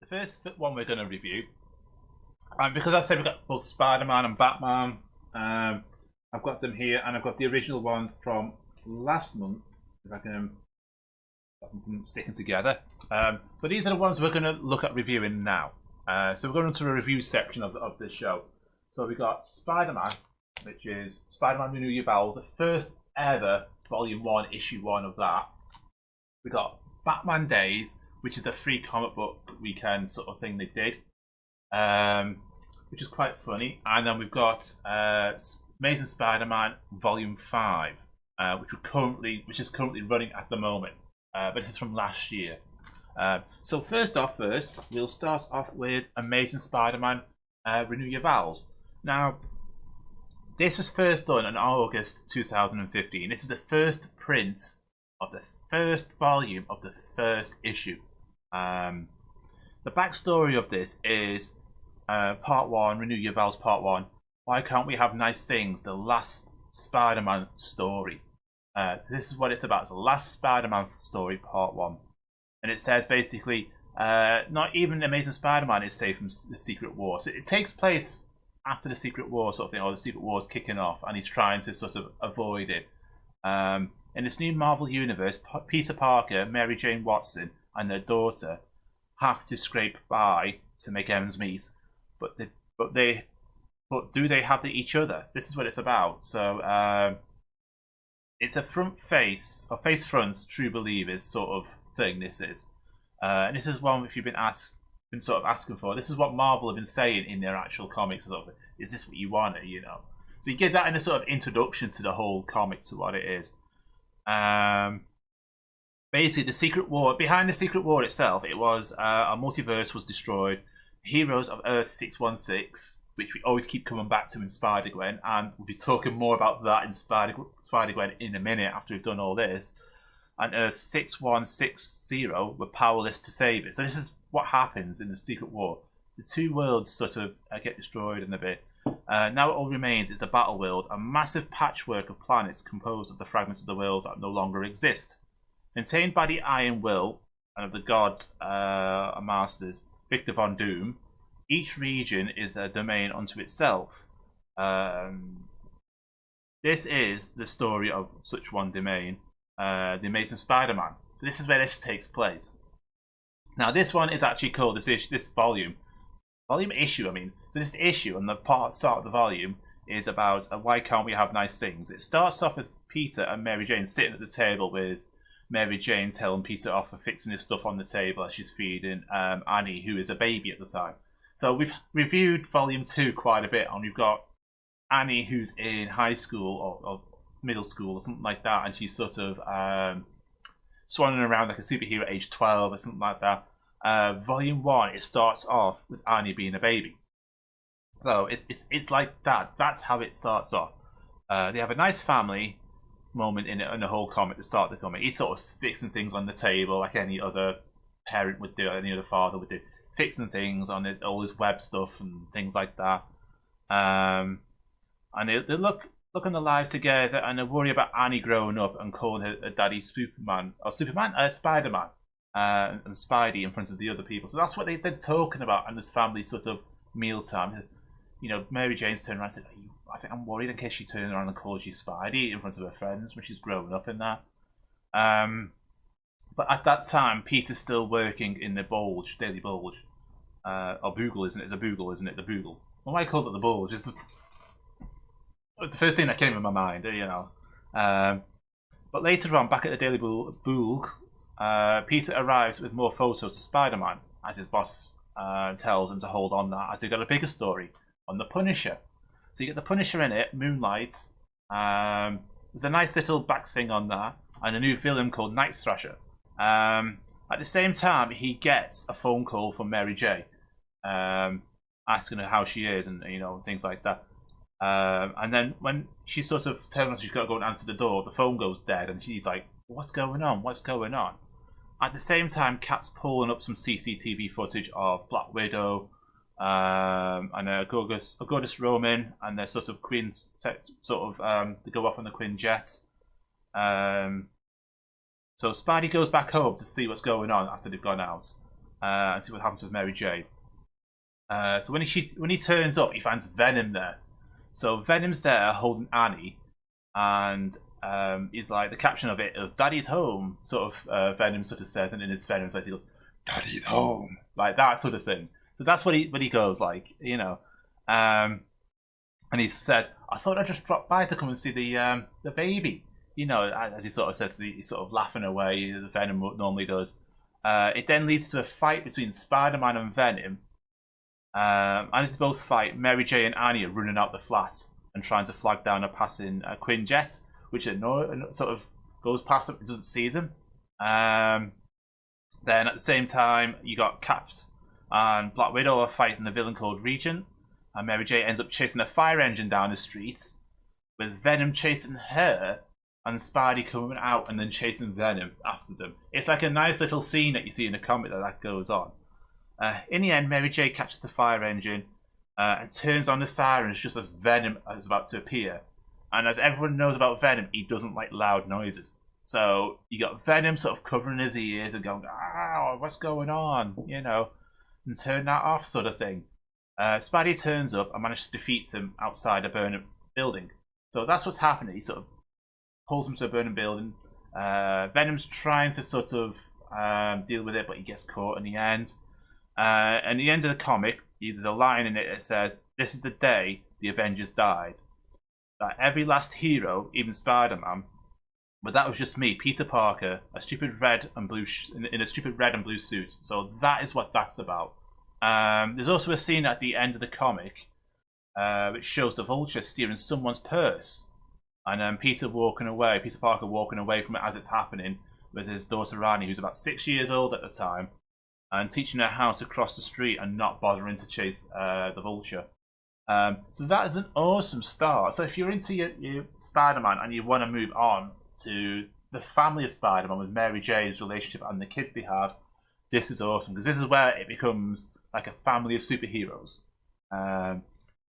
The first one we're going to review, and because I've said we've got both Spider-Man and Batman, I've got them here, and I've got the original ones from last month. If I can stick them together. So these are the ones we're going to look at reviewing now. So we're going into a review section of this show. So we've got Spider-Man, which is Spider-Man Renew, Your Vows, the first ever Volume 1, Issue 1 of that. We've got Batman Days, which is a free comic book weekend sort of thing they did, which is quite funny. And then we've got Amazing Spider-Man Volume 5, which is currently running at the moment, but this is from last year. So first, we'll start off with Amazing Spider-Man Renew Your Vows. Now, this was first done in August 2015. This is the first print of the first volume of the first issue. The backstory of this is Part 1, Renew Your Vows Part 1. Why can't we have nice things? The last Spider-Man story. This is what it's about. It's the last Spider-Man story, Part 1. And it says basically, not even Amazing Spider-Man is safe from the Secret War. So it takes place after the Secret War sort of thing, or the Secret War is kicking off, and he's trying to sort of avoid it. In this new Marvel universe, Peter Parker, Mary Jane Watson, and their daughter have to scrape by to make ends meet. But do they have each other? This is what it's about. So it's a face front true believers sort of thing. This is, and this is one if you've been sort of asking for. This is what Marvel have been saying in their actual comics. Sort of, is this what you want? You know. So you get that in a sort of introduction to the whole comic, to what it is. Basically, the Secret War, behind the Secret War itself, it was a multiverse was destroyed. Heroes of Earth 616, which we always keep coming back to in Spider-Gwen, and we'll be talking more about that in Spider-Gwen in a minute after we've done all this. And Earth 6160 were powerless to save it. So this is what happens in the Secret War. The two worlds sort of get destroyed in a bit. Now it all remains is the battle world, a massive patchwork of planets composed of the fragments of the worlds that no longer exist. Maintained by the Iron Will and of the God Masters, Victor Von Doom, each region is a domain unto itself. This is the story of such one domain, the Amazing Spider-Man. So this is where this takes place. Now this one is actually called this volume issue. I mean, so this issue and the start of the volume is about why can't we have nice things. It starts off with Peter and Mary Jane sitting at the table with Mary Jane telling Peter off for fixing his stuff on the table as she's feeding Annie, who is a baby at the time. So we've reviewed volume 2 quite a bit, and we've got Annie who's in high school or middle school or something like that, and she's sort of swanning around like a superhero age 12 or something like that. Volume 1, it starts off with Annie being a baby. So it's like that. That's how it starts off. They have a nice family moment in the whole comic, the start of the comic. He's sort of fixing things on the table like any other parent would do, any other father would do. Fixing things on all his web stuff and things like that. And they look on their lives together, and they worry about Annie growing up and calling her daddy Spiderman, and Spidey in front of the other people. So that's what they're talking about in this family sort of mealtime. You know, Mary Jane's turned around and said, I think I'm worried in case she turns around and calls you Spidey in front of her friends when she's growing up in that. But at that time, Peter's still working in the Bulge, Daily Bulge. Or Boogle, isn't it? It's a Boogle, isn't it? The Boogle. Why I called it the Bulge? It's the first thing that came in my mind, you know. But later on, back at the Daily Bulge, Peter arrives with more photos of Spider-Man, as his boss tells him to hold on that, as they've got a bigger story on the Punisher. So you get the Punisher in it, Moonlight. There's a nice little back thing on that, and a new villain called Night Thrasher. At the same time, he gets a phone call from Mary J, asking her how she is, and things like that. And then when she's sort of telling us she's got to go and answer the door, the phone goes dead, and she's like, "What's going on? What's going on?" At the same time, Cap's pulling up some CCTV footage of Black Widow and Augustus Roman, and their sort of Queen, they go off on the Queen jet. So Spidey goes back home to see what's going on after they've gone out. and see what happens with Mary Jane. So when he turns up, he finds Venom there. So Venom's there holding Annie, and he's like, the caption of it is "Daddy's home." Sort of Venom sort of says, and in his Venom voice he goes, "Daddy's home," like that sort of thing. So that's what he goes like, you know. And he says, "I thought I'd just drop by to come and see the baby." You know, as he sort of says, he's sort of laughing away. The Venom normally does. It then leads to a fight between Spider-Man and Venom. And as they both fight, Mary Jane and Annie are running out the flat and trying to flag down a passing Quinjet, which sort of goes past them and doesn't see them. Then at the same time, you got Capt and Black Widow are fighting the villain called Regent, and Mary Jane ends up chasing a fire engine down the street, with Venom chasing her and Spidey coming out and then chasing Venom after them. It's like a nice little scene that you see in a comic that goes on. In the end, Mary Jane catches the fire engine and turns on the sirens just as Venom is about to appear. And as everyone knows about Venom, he doesn't like loud noises. So you got Venom sort of covering his ears and going, "Ah, what's going on?" You know, and turn that off, sort of thing. Spidey turns up and manages to defeat him outside a burning building. So that's what's happening. He sort of pulls him to a burning building. Venom's trying to sort of deal with it, but he gets caught in the end. And at the end of the comic, there's a line in it that says, "This is the day the Avengers died." That every last hero, even Spider-Man, but that was just me, Peter Parker, a stupid red and blue in a stupid red and blue suit. So that is what that's about. There's also a scene at the end of the comic which shows the Vulture steering someone's purse, and Peter Parker walking away from it as it's happening, with his daughter Rani, who's about 6 years old at the time, and teaching her how to cross the street and not bothering to chase the Vulture. So that is an awesome start. So if you're into your Spider-Man and you want to move on to the family of Spider-Man with Mary Jane's relationship and the kids they have, this is awesome, because this is where it becomes like a family of superheroes.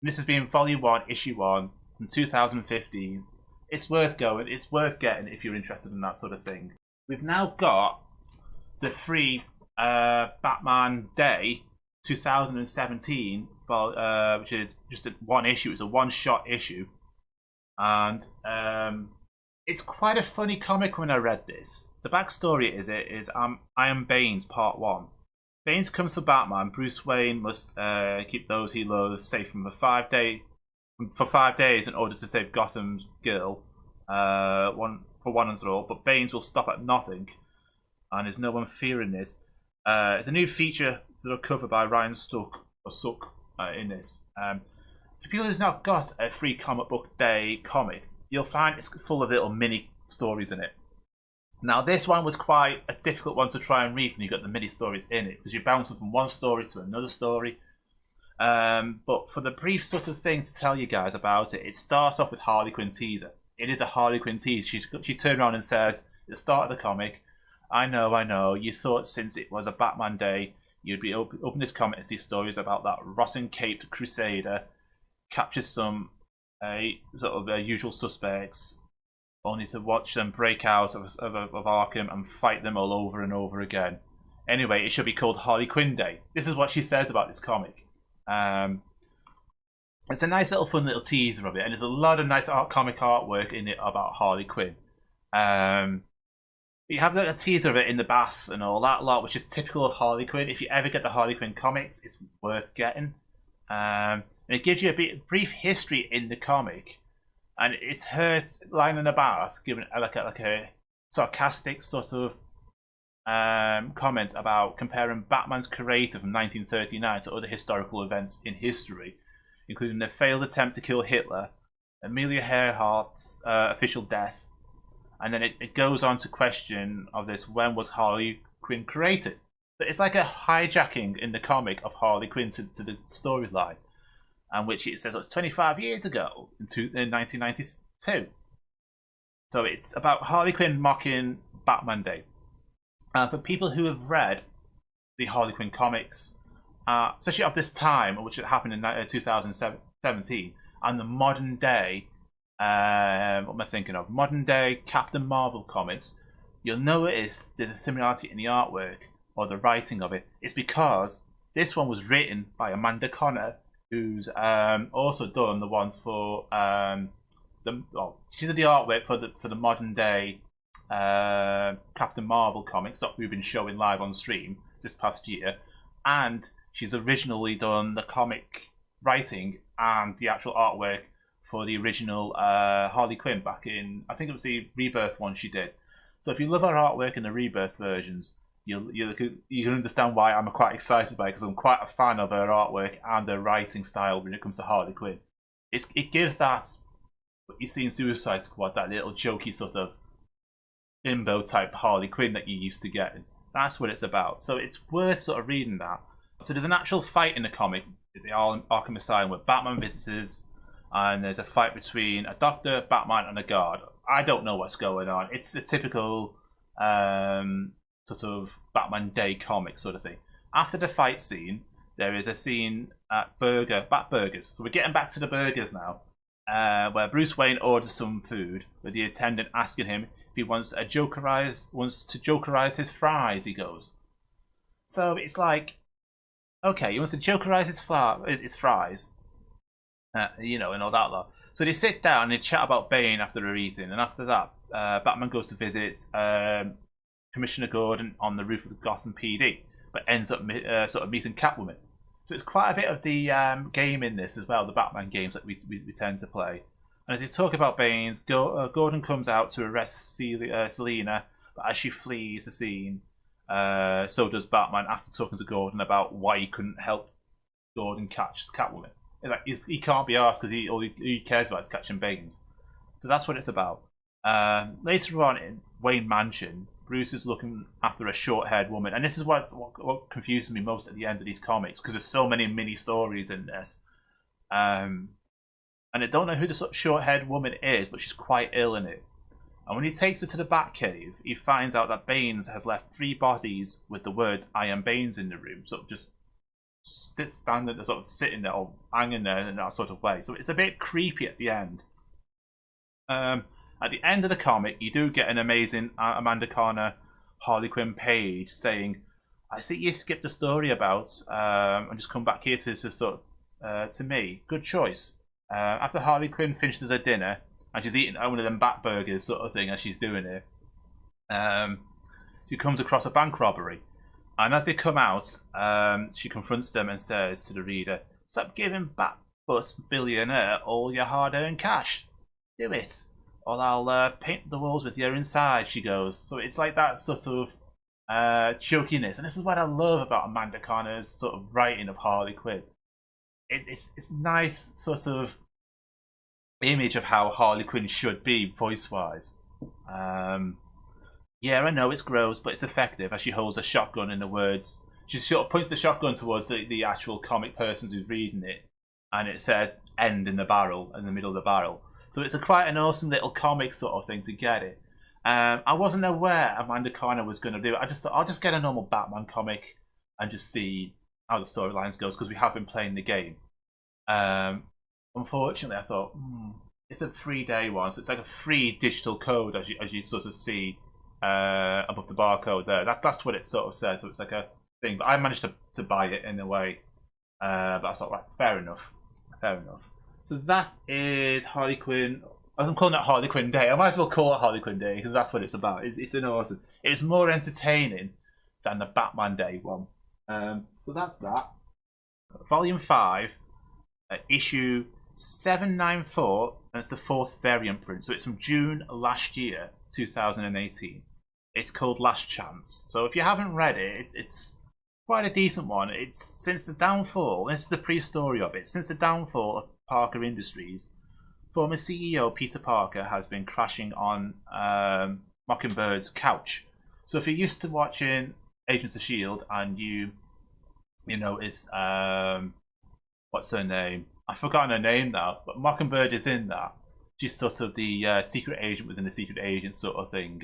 This has been Volume 1, Issue 1 from 2015. It's worth going. It's worth getting if you're interested in that sort of thing. We've now got the free Batman Day 2017, which is just one issue. It's a one-shot issue, and it's quite a funny comic when I read this. The backstory is I Am Bane's Part 1. Banes comes for Batman. Bruce Wayne must keep those he loves safe for 5 days in order to save Gotham's girl, one and all. But Banes will stop at nothing, and there's no one fearing this. It's a new feature that will cover by Ryan Suck in this. For people who's not got a free comic book day comic, you'll find it's full of little mini stories in it. Now, this one was quite a difficult one to try and read when you got the mini stories in it, because you're bouncing from one story to another story. But for the brief sort of thing to tell you guys about it, it starts off with Harley Quinn teaser. It is a Harley Quinn teaser. She turned around and says at the start of the comic, I know, you thought since it was a Batman Day, you'd be open this comic and see stories about that rotten-caped crusader captures some sort of usual suspects, only to watch them break out of Arkham and fight them all over and over again. Anyway, it should be called Harley Quinn Day. This is what she says about this comic. It's a nice little fun little teaser of it, and there's a lot of nice comic artwork in it about Harley Quinn. You have a teaser of it in the bath and all that lot, which is typical of Harley Quinn. If you ever get the Harley Quinn comics, it's worth getting. And it gives you a brief history in the comic, and it's her lying in a bath, giving like a sarcastic sort of comment about comparing Batman's creator from 1939 to other historical events in history, including the failed attempt to kill Hitler, Amelia Earhart's official death, and then it goes on to question of this: when was Harley Quinn created? But it's like a hijacking in the comic of Harley Quinn to the storyline, and which it says it's 25 years ago in 1992. So it's about Harley Quinn mocking Batman Day. For people who have read the Harley Quinn comics, especially of this time, which happened in 2017, and the modern day, what am I thinking of? Modern day Captain Marvel comics, you'll notice there's a similarity in the artwork. or the writing of it, it's because this one was written by Amanda Connor, who's also done the ones for she did the artwork for the modern day Captain Marvel comics that we've been showing live on stream this past year, and she's originally done the comic writing and the actual artwork for the original Harley Quinn back in, I think it was the Rebirth one she did. So if you love her artwork in the Rebirth versions, you can understand why I'm quite excited by it, because I'm quite a fan of her artwork and her writing style when it comes to Harley Quinn. It gives that what you see in Suicide Squad, that little jokey sort of bimbo type Harley Quinn that you used to get. That's what it's about. So it's worth sort of reading that. So there's an actual fight in the comic, the Arkham Asylum, where Batman visits, and there's a fight between a doctor, Batman, and a guard. I don't know what's going on. It's a typical sort of Batman Day comic sort of thing. After the fight scene, there is a scene at Bat Burgers. So we're getting back to the burgers now, where Bruce Wayne orders some food, with the attendant asking him if he wants to jokerize his fries. He goes. So it's like, okay, he wants to jokerize his fries, and all that lot. So they sit down and they chat about Bane after they're eating, and after that, Batman goes to visit Commissioner Gordon on the roof of the Gotham PD, but ends up sort of meeting Catwoman. So it's quite a bit of the game in this as well, the Batman games that we tend to play. And as they talk about Bane's, Gordon comes out to arrest Selina, but as she flees the scene, so does Batman after talking to Gordon about why he couldn't help Gordon catch Catwoman. He can't be asked because all he cares about is catching Banes. So that's what it's about. Later on in Wayne Mansion, Bruce is looking after a short-haired woman, and this is what confuses me most at the end of these comics, because there's so many mini stories in this. And I don't know who the short-haired woman is, but she's quite ill in it. And when he takes her to the Batcave, he finds out that Banes has left 3 bodies with the words "I am Banes" in the room, sort of just standing, sort of sitting there or hanging there in that sort of way. So it's a bit creepy at the end. At the end of the comic, you do get an amazing Amanda Connor Harley Quinn page saying, "I see you skipped the story about and just come back here to me. Good choice." After Harley Quinn finishes her dinner and she's eating one of them bat burgers sort of thing as she's doing it, she comes across a bank robbery. And as they come out, she confronts them and says to the reader, "Stop giving Batbus billionaire all your hard-earned cash. Do it, or I'll paint the walls with your inside," she goes. So it's like that sort of chokiness. And this is what I love about Amanda Connor's sort of writing of Harley Quinn. It's nice sort of image of how Harley Quinn should be voice-wise. Yeah, I know it's gross, but it's effective as she holds a shotgun in the words. She sort of points the shotgun towards the actual comic person who's reading it, and it says "end" in the barrel, in the middle of the barrel. So it's quite an awesome little comic sort of thing to get it. I wasn't aware Amanda Connor was going to do it. I just thought I'll just get a normal Batman comic and just see how the storylines goes, because we have been playing the game. Unfortunately, I thought it's a 3-day one, so it's like a free digital code as you sort of see above the barcode there. That's what it sort of says. So it's like a thing. But I managed to buy it in a way. But I thought, right, fair enough. So that is Harley Quinn. I'm calling it Harley Quinn Day. I might as well call it Harley Quinn Day because that's what it's about. It's an awesome. It's more entertaining than the Batman Day one. So that's that. Volume 5, issue 794, and it's the 4th variant print. So it's from June last year, 2018. It's called Last Chance. So if you haven't read it, it's quite a decent one. It's since the downfall, this is the pre-story of it, since the downfall of Parker Industries, former CEO Peter Parker has been crashing on Mockingbird's couch. So if you're used to watching Agents of S.H.I.E.L.D. and you notice, what's her name? I've forgotten her name now, but Mockingbird is in that. She's sort of the secret agent within the secret agent sort of thing.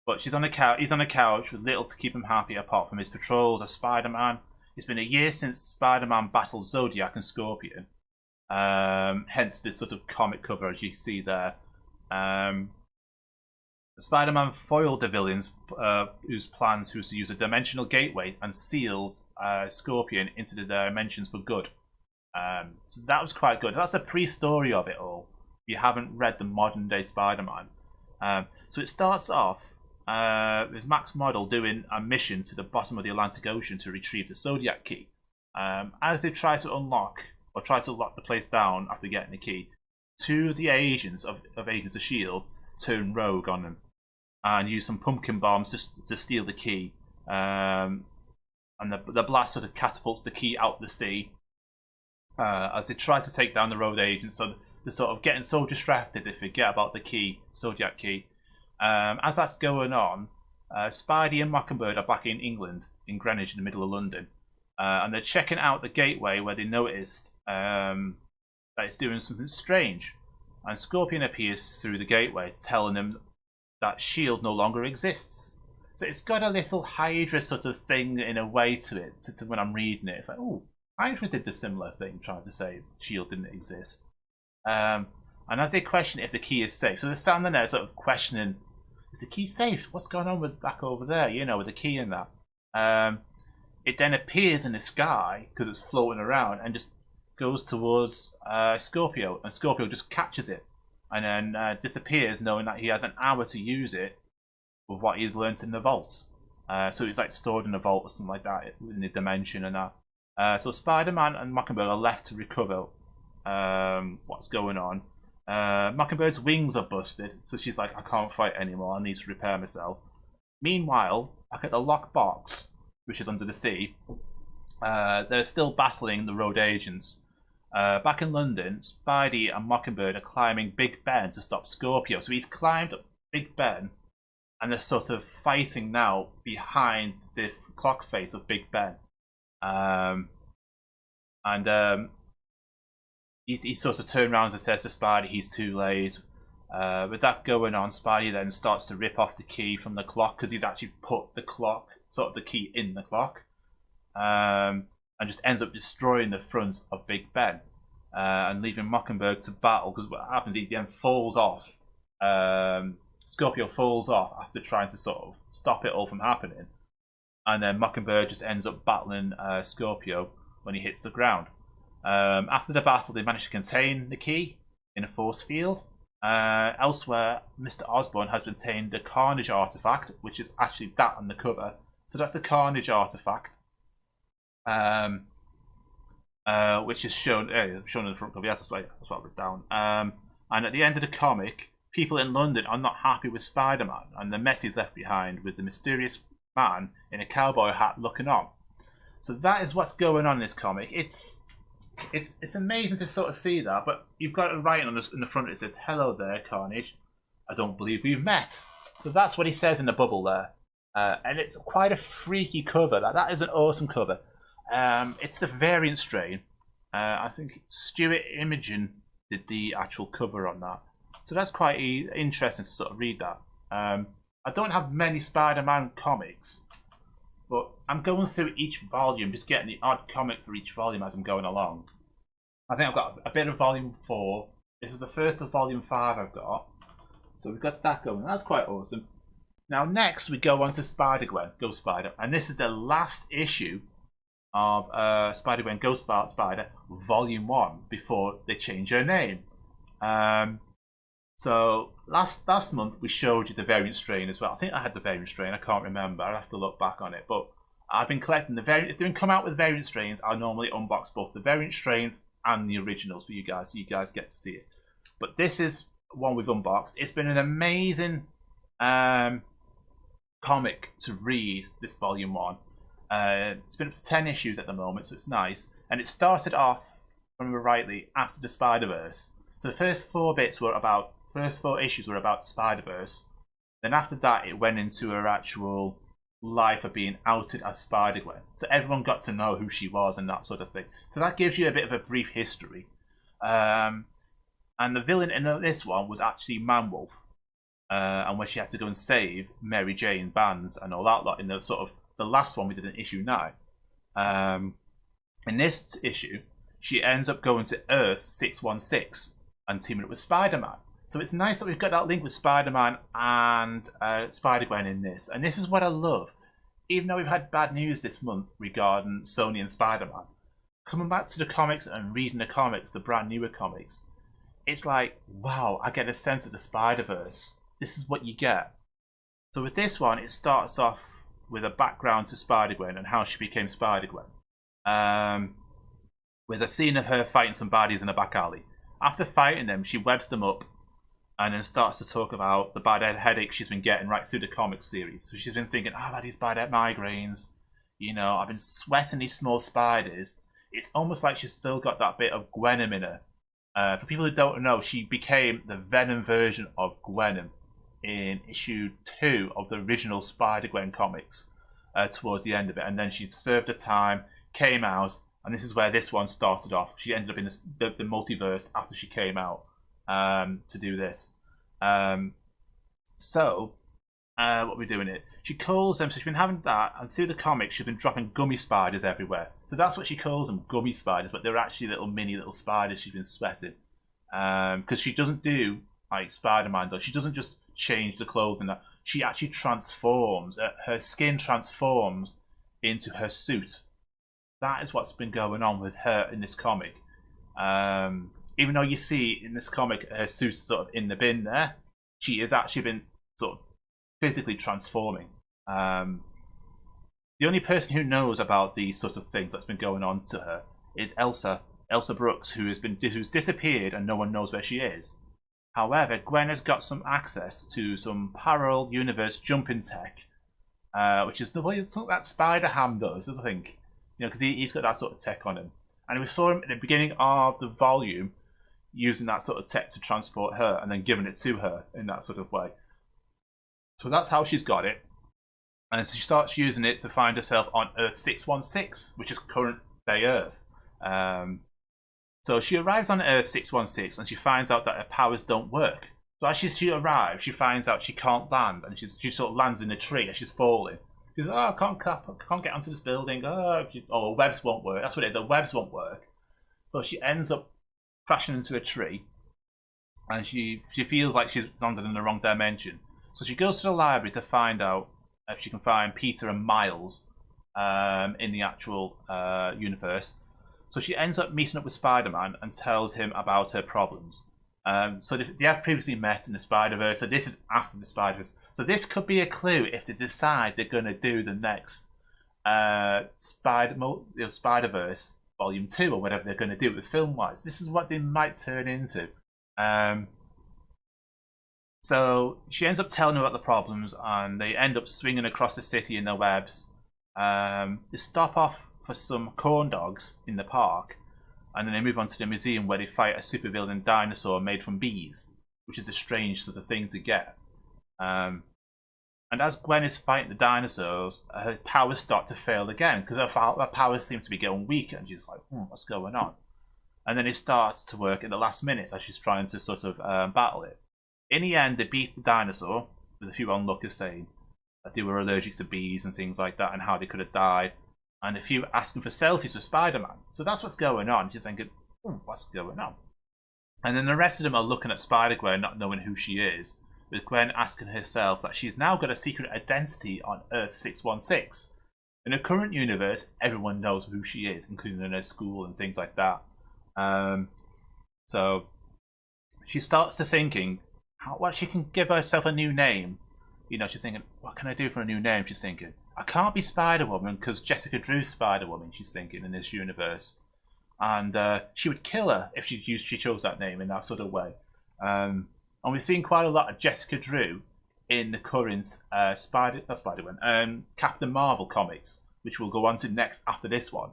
But she's on the couch. He's on the couch with little to keep him happy apart from his patrols as Spider-Man. It's been a year since Spider-Man battled Zodiac and Scorpion. Hence this sort of comic cover as you see there. Spider-Man foiled the villains whose plans was to use a dimensional gateway and sealed Scorpion into the dimensions for good. So that was quite good. That's a pre-story of it all. If you haven't read the modern day Spider-Man. So it starts off with Max Model doing a mission to the bottom of the Atlantic Ocean to retrieve the Zodiac key. As they try to lock the place down after getting the key, two of the agents of Agents of S.H.I.E.L.D. turn rogue on them and use some pumpkin bombs to steal the key. And the blast sort of catapults the key out the sea as they try to take down the road agents. So they're sort of getting so distracted they forget about the key, Zodiac key. As that's going on, Spidey and Mockingbird are back in England, in Greenwich, in the middle of London. And they're checking out the gateway where they noticed that it's doing something strange. And Scorpion appears through the gateway, telling them that S.H.I.E.L.D. no longer exists. So it's got a little Hydra sort of thing in a way to it, to when I'm reading it. It's like, oh, Hydra did the similar thing, trying to say S.H.I.E.L.D. didn't exist. And as they question if the key is safe, so they're standing there sort of questioning, is the key safe? What's going on with back over there, you know, with the key and that? It then appears in the sky, because it's floating around, and just goes towards Scorpio, and Scorpio just catches it and then disappears, knowing that he has an hour to use it with what he's learnt in the vault. So it's like stored in a vault or something like that in the dimension and that. So Spider-Man and Mockingbird are left to recover what's going on. Mockingbird's wings are busted, so she's like, I can't fight anymore, I need to repair myself. Meanwhile, back at the lock box, which is under the sea, they're still battling the road agents. Back in London, Spidey and Mockingbird are climbing Big Ben to stop Scorpio. So he's climbed up Big Ben, and they're sort of fighting now behind the clock face of Big Ben. He sort of turns around and says to Spidey he's too late. With that going on, Spidey then starts to rip off the key from the clock, because he's actually put the clock, sort of the key in the clock. And just ends up destroying the front of Big Ben and leaving Mockingbird to battle, because what happens, he then falls off. Scorpio falls off after trying to sort of stop it all from happening, and then Mockingbird just ends up battling Scorpio when he hits the ground. After the battle, they manage to contain the key in a force field. Elsewhere, Mr. Osborn has obtained the Carnage artifact, which is actually that on the cover. So that's the Carnage artifact. Which is shown in the front cover. Yeah, that's what I wrote down. And at the end of the comic, people in London are not happy with Spider-Man, and the mess he's left behind with the mysterious man in a cowboy hat looking on. So that is what's going on in this comic. It's amazing to sort of see that, but you've got it writing on in the front. It says, "Hello there, Carnage. I don't believe we've met." So that's what he says in the bubble there, and it's quite a freaky cover. That is an awesome cover. It's a variant strain. I think Stuart Imogen did the actual cover on that. So that's quite interesting to sort of read that. I don't have many Spider-Man comics, but I'm going through each volume, just getting the odd comic for each volume as I'm going along. I think I've got a bit of volume 4. This is the first of volume 5 I've got. So we've got that going. That's quite awesome. Now next we go on to Spider-Gwen, Ghost Spider. And this is the last issue of Spider-Gwen, Ghost Spider, Volume 1, before they change her name. So last month we showed you the variant strain as well. I think I had the variant strain, I can't remember, I'll have to look back on it. But I've been collecting the variant. If they come out with variant strains, I'll normally unbox both the variant strains and the originals for you guys, so you guys get to see it. But this is one we've unboxed. It's been an amazing comic to read, this Volume 1. It's been up to 10 issues at the moment, so it's nice. And it started off, if I remember rightly, after the Spider-Verse. So the first 4 issues were about Spider-Verse. Then after that, it went into her actual life of being outed as Spider-Gwen. So everyone got to know who she was and that sort of thing. So that gives you a bit of a brief history. And the villain in this one was actually Man-Wolf. And when she had to go and save Mary Jane, Bands, and all that lot in the sort of the last one we did in issue 9. In this issue, she ends up going to Earth 616 and teaming up with Spider-Man. So it's nice that we've got that link with Spider-Man and Spider-Gwen in this. And this is what I love. Even though we've had bad news this month regarding Sony and Spider-Man, coming back to the comics and reading the comics, the brand newer comics, it's like, wow, I get a sense of the Spider-Verse. This is what you get. So with this one, it starts off with a background to Spider-Gwen and how she became Spider-Gwen. With a scene of her fighting some baddies in a back alley. After fighting them, she webs them up and then starts to talk about the bad headache she's been getting right through the comic series. So she's been thinking, I've had these bad migraines. You know, I've been sweating these small spiders. It's almost like she's still got that bit of Gwenom in her. For people who don't know, she became the Venom version of Gwenom in issue 2 of the original Spider-Gwen comics towards the end of it. And then she served her time, came out, and this is where this one started off. She ended up in the multiverse after she came out to do this. What are we doing it? She calls them, so she's been having that, and through the comics she's been dropping gummy spiders everywhere. So that's what she calls them, gummy spiders, but they're actually little spiders she's been sweating. Because she doesn't do like Spider-Man does. She doesn't just change the clothes and that. She actually transforms. Her skin transforms into her suit. That is what's been going on with her in this comic. Even though you see in this comic her suit's sort of in the bin there, she has actually been sort of physically transforming. The only person who knows about these sort of things that's been going on to her is Elsa Brooks, who's disappeared and no one knows where she is. However, Gwen has got some access to some parallel universe jumping tech, which is the way that Spider-Ham does, I think. You know, because he's got that sort of tech on him. And we saw him at the beginning of the volume using that sort of tech to transport her and then giving it to her in that sort of way. So that's how she's got it. And so she starts using it to find herself on Earth 616, which is current day Earth. So she arrives on Earth 616 and she finds out that her powers don't work. So as she arrives, she finds out she can't land, and she sort of lands in a tree as she's falling. She's like, oh, I can't get onto this building. Oh, webs won't work. That's what it is. The webs won't work. So she ends up crashing into a tree, and she feels like she's landed in the wrong dimension. So she goes to the library to find out if she can find Peter and Miles in the actual universe. So she ends up meeting up with Spider-Man and tells him about her problems. So they have previously met in the Spider-Verse, so this is after the Spider-Verse. So this could be a clue if they decide they're going to do the next Spider-Verse Volume 2 or whatever they're going to do with film-wise. This is what they might turn into. So she ends up telling him about the problems, and they end up swinging across the city in their webs. They stop off for some corn dogs in the park, and then they move on to the museum where they fight a supervillain dinosaur made from bees, which is a strange sort of thing to get. And as Gwen is fighting the dinosaurs, her powers start to fail again because her powers seem to be getting weaker, and she's like, what's going on? And then it starts to work in the last minute as she's trying to sort of battle it. In the end, they beat the dinosaur, with a few onlookers saying that they were allergic to bees and things like that and how they could have died. And a few asking for selfies with Spider-Man. So that's what's going on. She's thinking, what's going on? And then the rest of them are looking at Spider-Gwen, not knowing who she is, with Gwen asking herself that she's now got a secret identity on Earth 616. In the current universe, everyone knows who she is, including in her school and things like that. So she starts to thinking, what she can give herself a new name. You know, she's thinking, what can I do for a new name? She's thinking, I can't be Spider-Woman because Jessica Drew's Spider-Woman, she's thinking, in this universe. And she would kill her if she chose that name in that sort of way. And we've seen quite a lot of Jessica Drew in the current Captain Marvel comics, which we'll go on to next after this one.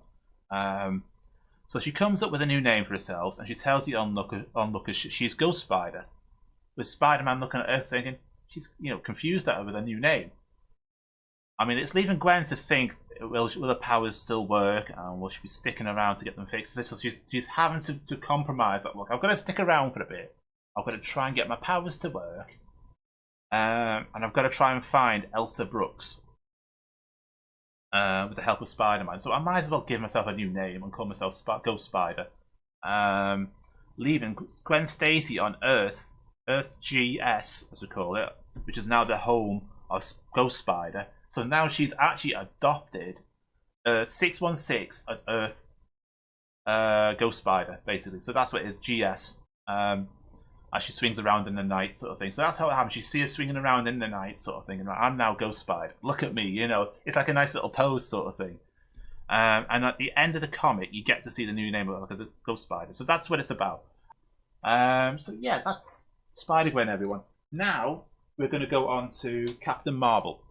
So she comes up with a new name for herself, and she tells the onlookers she's Ghost Spider. With Spider-Man looking at her thinking, she's confused at her with a new name. I mean, it's leaving Gwen to think, will her powers still work, and will she be sticking around to get them fixed? So she's having to compromise that. Look, I've got to stick around for a bit. I've got to try and get my powers to work, and I've got to try and find Elsa Brooks with the help of Spider-Man. So I might as well give myself a new name and call myself Ghost Spider. Leaving Gwen Stacy on Earth Earth GS, as we call it, which is now the home of Ghost Spider. So now she's actually adopted 616 as Earth Ghost Spider, basically. So that's what it is, GS. As she swings around in the night, sort of thing. So that's how it happens. You see her swinging around in the night, sort of thing. And like, I'm now Ghost Spider. Look at me, you know. It's like a nice little pose, sort of thing. And at the end of the comic, you get to see the new name of her as a Ghost Spider. So that's what it's about. So yeah, that's Spider-Gwen, everyone. Now we're going to go on to Captain Marvel.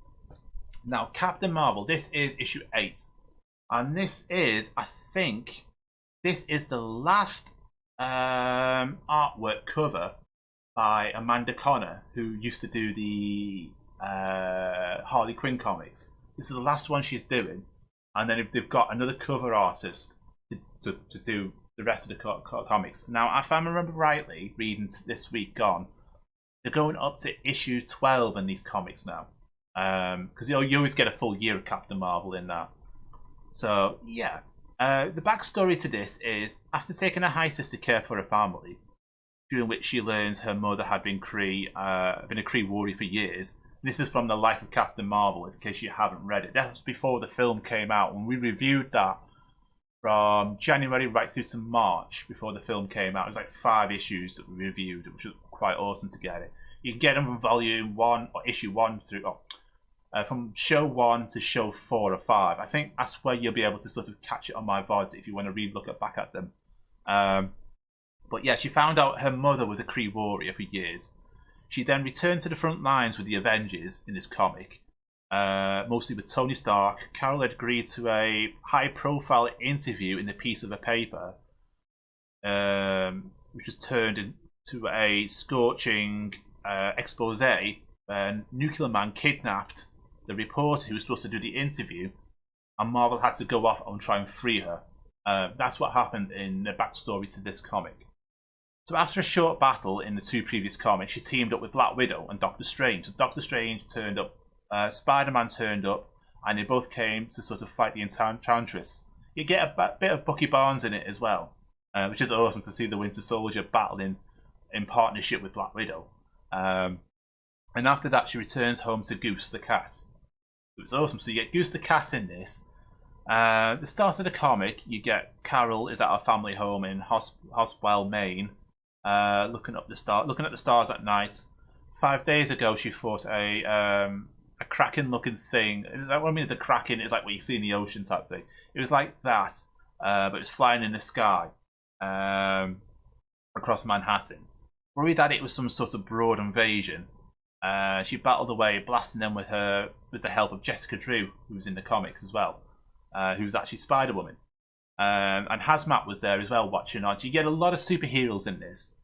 Now, Captain Marvel, this is issue 8. And this is, I think, this is the last artwork cover by Amanda Connor, who used to do the Harley Quinn comics. This is the last one she's doing, and then they've got another cover artist to do the rest of the comics. Now, if I remember rightly, reading this week gone, they're going up to issue 12 in these comics now, because you always get a full year of Captain Marvel in that. So yeah. The backstory to this is, after taking a hiatus to care for her family, during which she learns her mother had been a Kree warrior for years. This is from the Life of Captain Marvel, in case you haven't read it. That was before the film came out, and we reviewed that from January right through to March before the film came out. It was like 5 issues that we reviewed, which was quite awesome to get it. You can get them from volume 1 or issue 1 through... from show 1 to show 4 or 5. I think that's where you'll be able to sort of catch it on my VOD if you want to look back at them. But yeah, she found out her mother was a Kree warrior for years. She then returned to the front lines with the Avengers in this comic, mostly with Tony Stark. Carol had agreed to a high-profile interview in a piece of a paper, which was turned into a scorching expose when Nuclear Man kidnapped the reporter who was supposed to do the interview, and Marvel had to go off and try and free her. That's what happened in the backstory to this comic. So after a short battle in the 2 previous comics, she teamed up with Black Widow and Doctor Strange. So Doctor Strange turned up, Spider-Man turned up, and they both came to sort of fight the Enchantress. You get a bit of Bucky Barnes in it as well, which is awesome to see the Winter Soldier battling in partnership with Black Widow. And after that, she returns home to Goose the cat. It was awesome. So you get Goose the cat in this. The start of the comic, you get Carol is at her family home in Hoswell, Maine, looking at the stars at night. 5 days ago, she fought a kraken-looking thing. What I mean is a kraken. It's like what you see in the ocean type thing. It was like that, but it was flying in the sky across Manhattan. Worried that it was some sort of broad invasion, she battled away, blasting them with the help of Jessica Drew, who was in the comics as well, who was actually Spider-Woman. And Hazmat was there as well, watching on. So you get a lot of superheroes in this.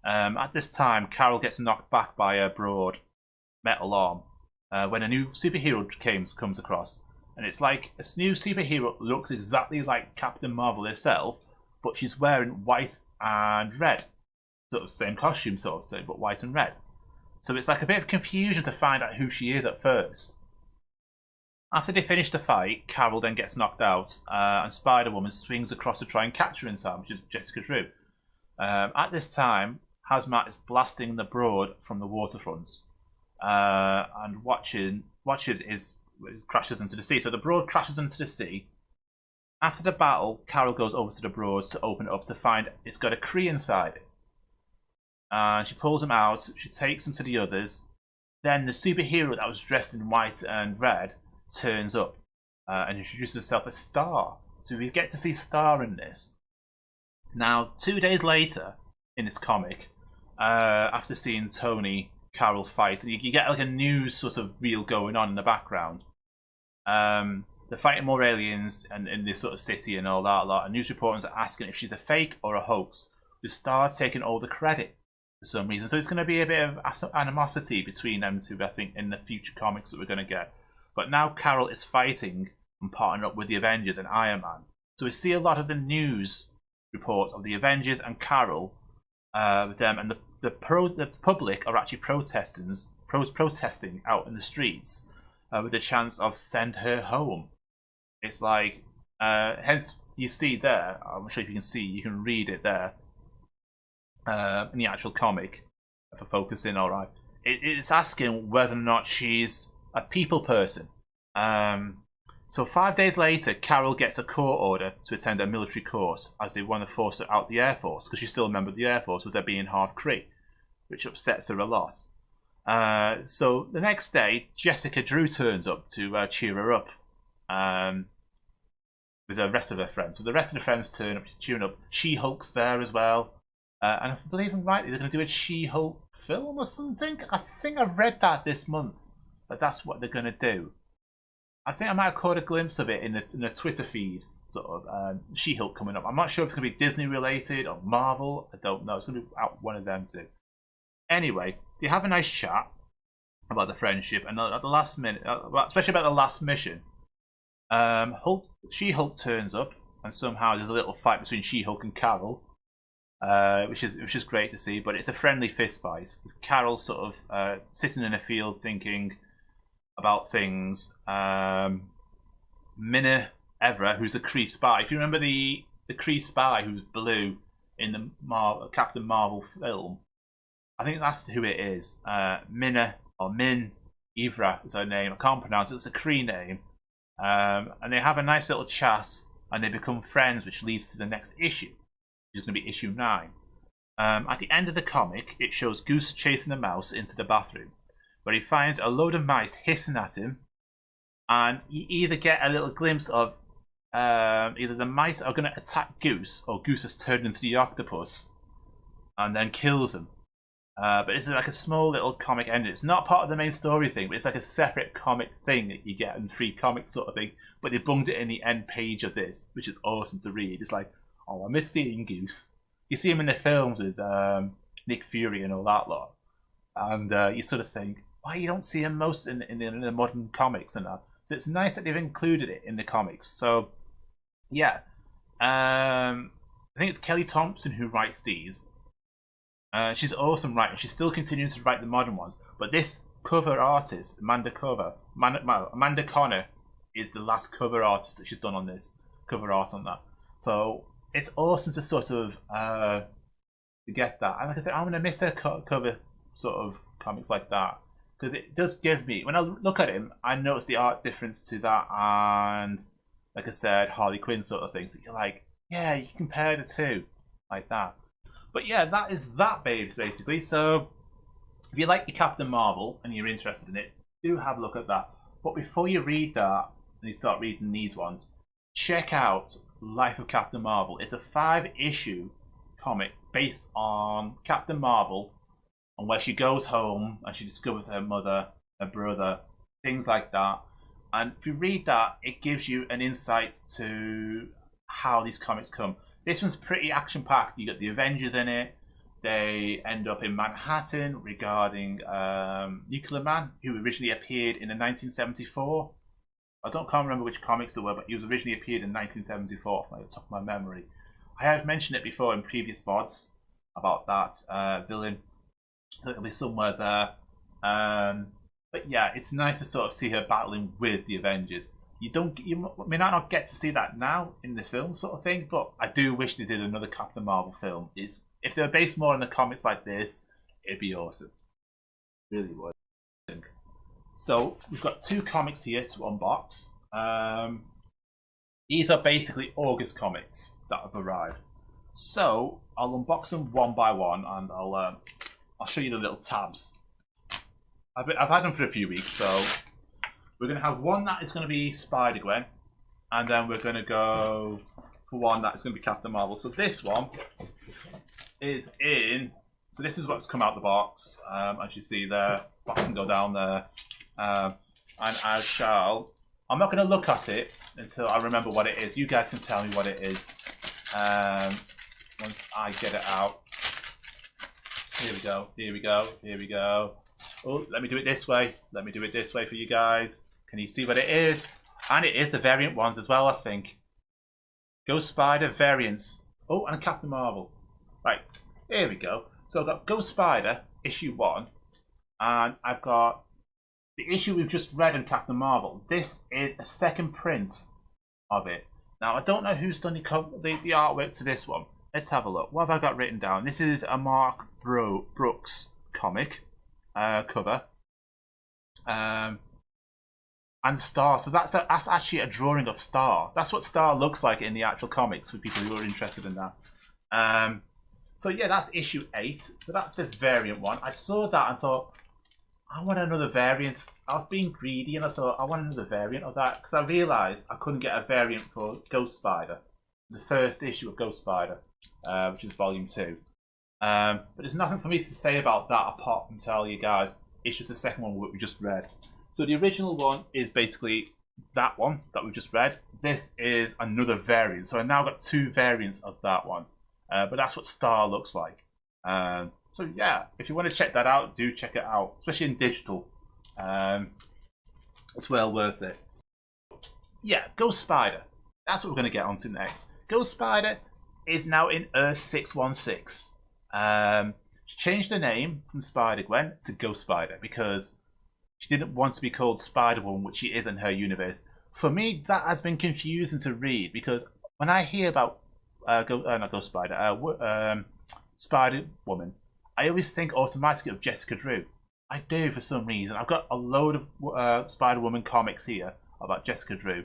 At this time, Carol gets knocked back by a broad metal arm when a new superhero comes across. And it's like a new superhero looks exactly like Captain Marvel herself, but she's wearing white and red. Sort of same costume, sort of thing, but white and red. So it's like a bit of confusion to find out who she is at first. After they finish the fight, Carol then gets knocked out, and Spider-Woman swings across to try and catch her in time, which is Jessica Drew. At this time, Hazmat is blasting the Broad from the waterfronts, and crashes into the sea. So the Broad crashes into the sea. After the battle, Carol goes over to the Broad to open it up to find it's got a Kree inside it. And she pulls him out, she takes him to the others. Then the superhero that was dressed in white and red turns up and introduces herself as Star. So we get to see Star in this. Now, 2 days later in this comic, after seeing Tony, Carol fight, and you get like a news sort of reel going on in the background. They're fighting more aliens and in this sort of city and all that lot. And news reporters are asking if she's a fake or a hoax, with Star taking all the credit for some reason. So it's going to be a bit of animosity between them two, I think, in the future comics that we're going to get. But now Carol is fighting and partnering up with the Avengers and Iron Man. So we see a lot of the news reports of the Avengers and Carol with them, and the public are actually protesting out in the streets with the chance of send her home. It's like, hence you see there, I'm not sure if you can see, you can read it there in the actual comic. for focusing, alright. It's asking whether or not she's a people person. So 5 days later, Carol gets a court order to attend a military course as they want to force her out the Air Force because she's still a member of the Air Force with her being half Cree, which upsets her a lot. So the next day, Jessica Drew turns up to cheer her up with the rest of her friends. So the rest of the friends turn up to cheer her up. She-Hulk's there as well. And if I believe I'm right, they're going to do a She-Hulk film or something. I think I've read that this month, that that's what they're going to do. I think I might have caught a glimpse of it in the Twitter feed, sort of She-Hulk coming up. I'm not sure if it's going to be Disney related or Marvel. I don't know. It's going to be out one of them two. Anyway, they have a nice chat about the friendship, and at the last minute, especially about the last mission, She-Hulk turns up, and somehow there's a little fight between She-Hulk and Carol. Which is great to see, but it's a friendly fist fight. Carol's sort of sitting in a field thinking about things. Minna Evra, who's a Kree spy. If you remember the Kree spy who's blue in the Captain Marvel film, I think that's who it is. Minna or Min Evra is her name. I can't pronounce it. It's a Kree name. And they have a nice little chat, and they become friends, which leads to the next issue. Which is going to be issue 9. At the end of the comic, it shows Goose chasing a mouse into the bathroom, where he finds a load of mice hissing at him, and you either get a little glimpse of either the mice are going to attack Goose, or Goose has turned into the octopus and then kills him. But it's like a small little comic ending. It's not part of the main story thing, but it's like a separate comic thing that you get in free comics sort of thing. But they bunged it in the end page of this, which is awesome to read. It's like, oh, I miss seeing Goose. You see him in the films with Nick Fury and all that lot. And you sort of think, why you don't see him most in the modern comics and that. So it's nice that they've included it in the comics. So, yeah. I think it's Kelly Thompson who writes these. She's awesome writing. She's still continuing to write the modern ones. But this cover artist, Amanda Connor, is the last cover artist that she's done on this. Cover art on that. So it's awesome to sort of get that. And like I said, I'm going to miss her cover sort of comics like that. Because it does give me, when I look at him, I notice the art difference to that and, like I said, Harley Quinn sort of things. So you're like, yeah, you compare the two like that. But yeah, that is that, babes, basically. So if you like your Captain Marvel and you're interested in it, do have a look at that. But before you read that and you start reading these ones, check out Life of Captain Marvel. It's a 5-issue comic based on Captain Marvel and where she goes home and she discovers her mother, her brother, things like that. And if you read that, it gives you an insight to how these comics come. This one's pretty action-packed. You got the Avengers in it. They end up in Manhattan regarding Nuclear Man, who originally appeared in the 1974. Can't remember which comics it were, but he was originally appeared in 1974, off the top of my memory. I have mentioned it before in previous VODs about that villain. So it'll be somewhere there. But yeah, it's nice to sort of see her battling with the Avengers. You may not get to see that now in the film sort of thing, but I do wish they did another Captain Marvel film. If they were based more on the comics like this, it'd be awesome. Really would. So we've got 2 comics here to unbox. These are basically August comics that have arrived. So I'll unbox them one by one, and I'll show you the little tabs. I've had them for a few weeks, so we're going to have one that is going to be Spider-Gwen, and then we're going to go for one that is going to be Captain Marvel. So this one is in. So this is what's come out the box. As you see there, box can go down there. And I'm not going to look at it until I remember what it is. You guys can tell me what it is once I get it out. Here we go, here we go, here we go. Oh, let me do it this way. Let me do it this way for you guys. Can you see what it is? And it is the variant ones as well, I think. Ghost Spider variants. Oh, and Captain Marvel. Right, here we go. So I've got Ghost Spider, issue 1. And I've got the issue we've just read in Captain Marvel. This is a second print of it. Now, I don't know who's done the artwork to this one. Let's have a look. What have I got written down? This is a Mark Brooks comic cover. And Star. So that's actually a drawing of Star. That's what Star looks like in the actual comics for people who are interested in that. So yeah, that's issue 8. So that's the variant one. I saw that and thought, I want another variant. I was being greedy and I thought, I want another variant of that. Because I realised I couldn't get a variant for Ghost Spider. The first issue of Ghost Spider, which is volume 2. But there's nothing for me to say about that apart from tell you guys, it's just the second one that we just read. So the original one is basically that one that we just read. This is another variant. So I now got 2 variants of that one. But that's what Star looks like. So yeah, if you want to check that out, do check it out, especially in digital. It's well worth it. Yeah, Ghost Spider. That's what we're going to get onto next. Ghost Spider is now in Earth 616. She changed her name from Spider-Gwen to Ghost Spider because she didn't want to be called Spider-Woman, which she is in her universe. For me, that has been confusing to read because when I hear about not Ghost Spider, Spider-Woman, I always think automatically of Jessica Drew. I do for some reason. I've got a load of Spider-Woman comics here about Jessica Drew.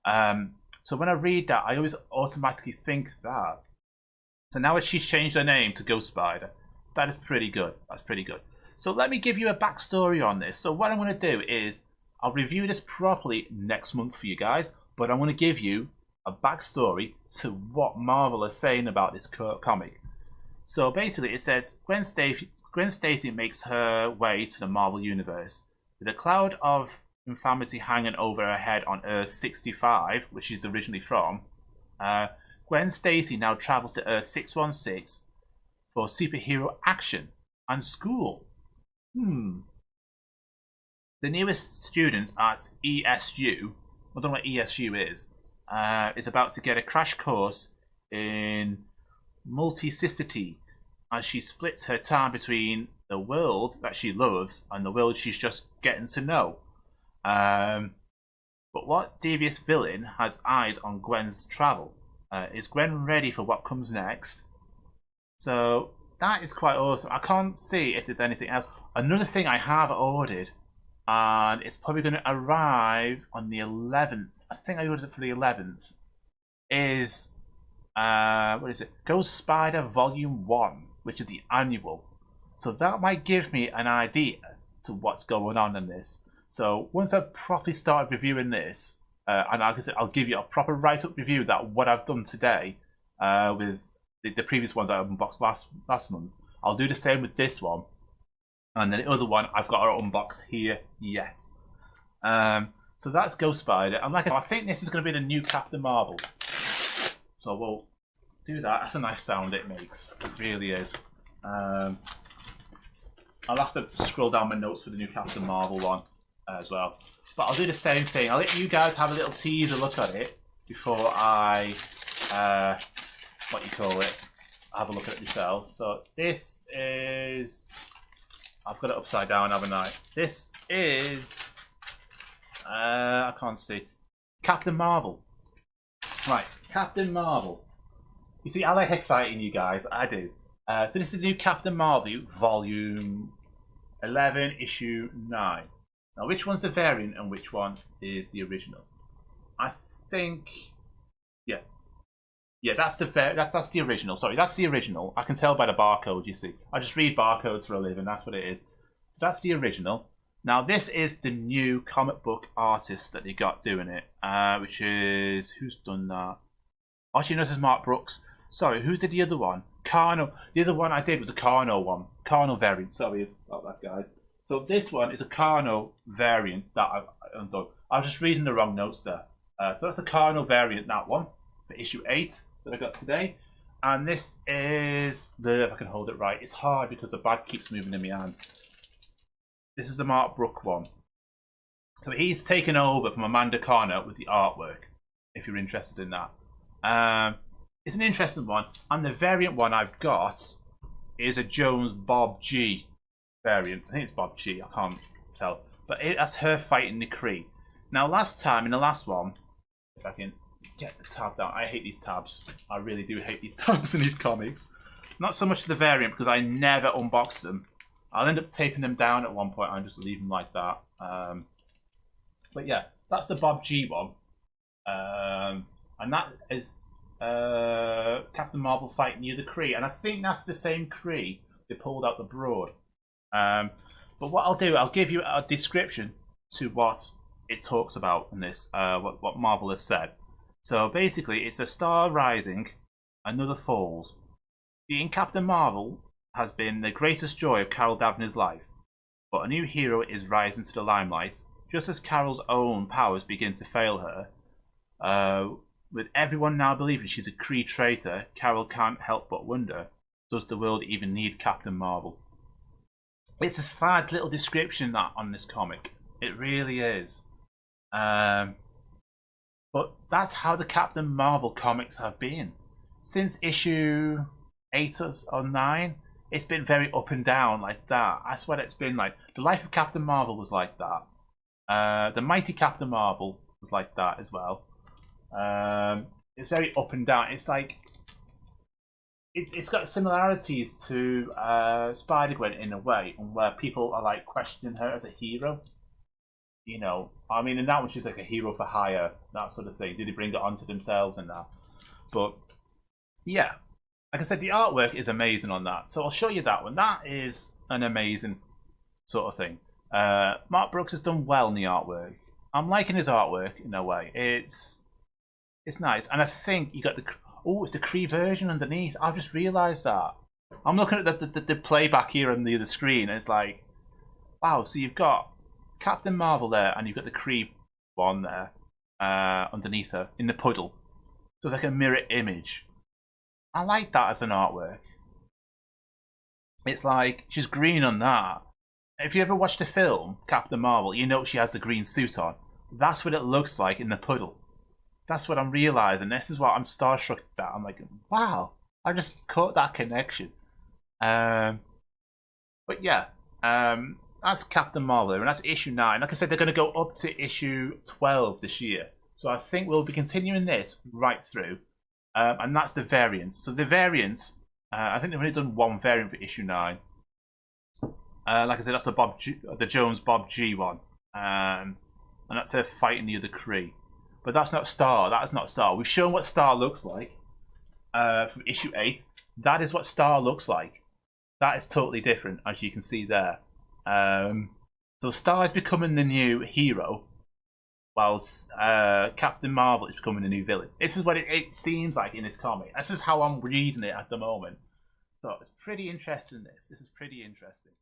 So when I read that, I always automatically think that. So now that she's changed her name to Ghost Spider, that is pretty good. That's pretty good. So let me give you a backstory on this. So what I'm going to do is I'll review this properly next month for you guys, but I'm going to give you a backstory to what Marvel is saying about this comic. So basically it says Gwen Stacy makes her way to the Marvel Universe. With a cloud of infamity hanging over her head on Earth 65, which she's originally from, Gwen Stacy now travels to Earth 616 for superhero action and school. The newest students at ESU, I don't know what ESU is about to get a crash course in multicity as she splits her time between the world that she loves and the world she's just getting to know. But what devious villain has eyes on Gwen's travel? Is Gwen ready for what comes next? So that is quite awesome. I can't see if there's anything else. Another thing I have ordered, and it's probably going to arrive on the 11th. I think I ordered it for the 11th. Is what is it? Ghost Spider Volume 1, which is the annual. So that might give me an idea to what's going on in this. So once I've properly started reviewing this, and like I said, I'll give you a proper write-up review that what I've done today with the previous ones I unboxed last month. I'll do the same with this one. And then the other one I've got to unbox here yet. So that's Ghost Spider. And like I think this is going to be the new Captain Marvel. So we'll do that. That's a nice sound it makes. It really is. I'll have to scroll down my notes for the new Captain Marvel one as well. But I'll do the same thing. I'll let you guys have a little teaser look at it before I, have a look at it myself. So this is, I've got it upside down, haven't I? This is, I can't see, Captain Marvel. Right, Captain Marvel. You see, I like exciting you guys. I do. So this is the new Captain Marvel, Volume 11, Issue 9. Now, which one's the variant and which one is the original? I think, yeah, that's the original. Sorry, that's the original. I can tell by the barcode. You see, I just read barcodes for a living. That's what it is. So that's the original. Now, this is the new comic book artist that they got doing it, which is who's done that? Actually, no, this is Mark Brooks. Sorry, who did the other one? Carno. The other one I did was a Carno one. Carno variant. Sorry about that, guys. So this one is a Carno variant that I've done. I was just reading the wrong notes there. So that's a Carno variant, that one, for issue 8 that I got today. And this is if I can hold it right. It's hard because the bag keeps moving in my hand. This is the Mark Brook one. So he's taken over from Amanda Carno with the artwork, if you're interested in that. It's an interesting one. And the variant one I've got is a Jones Bob G variant. I think it's Bob G. I can't tell. But that's her fighting the Kree. Now, last time, in the last one, if I can get the tab down. I hate these tabs. I really do hate these tabs in these comics. Not so much the variant, because I never unbox them. I'll end up taping them down at one point and just leave them like that. But yeah, that's the Bob G one. And that is Captain Marvel fighting the other Kree. And I think that's the same Kree they pulled out the Broad. But what I'll do, I'll give you a description to what it talks about in this, what Marvel has said. So basically, it's a star rising, another falls. Being Captain Marvel has been the greatest joy of Carol Danvers' life, but a new hero is rising to the limelight, just as Carol's own powers begin to fail her. With everyone now believing she's a Kree traitor, Carol can't help but wonder, does the world even need Captain Marvel? It's a sad little description that on this comic. It really is. But that's how the Captain Marvel comics have been. Since issue 8 or 9, it's been very up and down like that. That's what it's been like. The Life of Captain Marvel was like that. The Mighty Captain Marvel was like that as well. It's very up and down. It's like it's got similarities to Spider-Gwen in a way, where people are like questioning her as a hero. You know, I mean, in that one she's like a hero for hire, that sort of thing. Did they bring it onto themselves and that? But yeah, like I said, the artwork is amazing on that. So I'll show you that one. That is an amazing sort of thing. Mark Brooks has done well in the artwork. I'm liking his artwork in a way. It's nice, and I think you got the it's the Kree version underneath. I've just realised that. I'm looking at the playback here on the other screen, and it's like, wow. So you've got Captain Marvel there, and you've got the Kree one there underneath her in the puddle. So it's like a mirror image. I like that as an artwork. It's like she's green on that. If you ever watched the film Captain Marvel, you know she has the green suit on. That's what it looks like in the puddle. That's what I'm realising. This is what I'm starstruck at. I'm like, wow, I just caught that connection. But yeah, that's Captain Marvel, and that's issue 9. Like I said, they're going to go up to issue 12 this year. So I think we'll be continuing this right through. And that's the variants. So the variants, I think they've only done one variant for issue 9. Like I said, that's the Jones Bob G one. And that's her fighting the other Kree. But that's not Star. That is not Star. We've shown what Star looks like from issue 8. That is what Star looks like. That is totally different, as you can see there. So Star is becoming the new hero, whilst Captain Marvel is becoming the new villain. This is what it seems like in this comic. This is how I'm reading it at the moment. So it's pretty interesting, this. This is pretty interesting.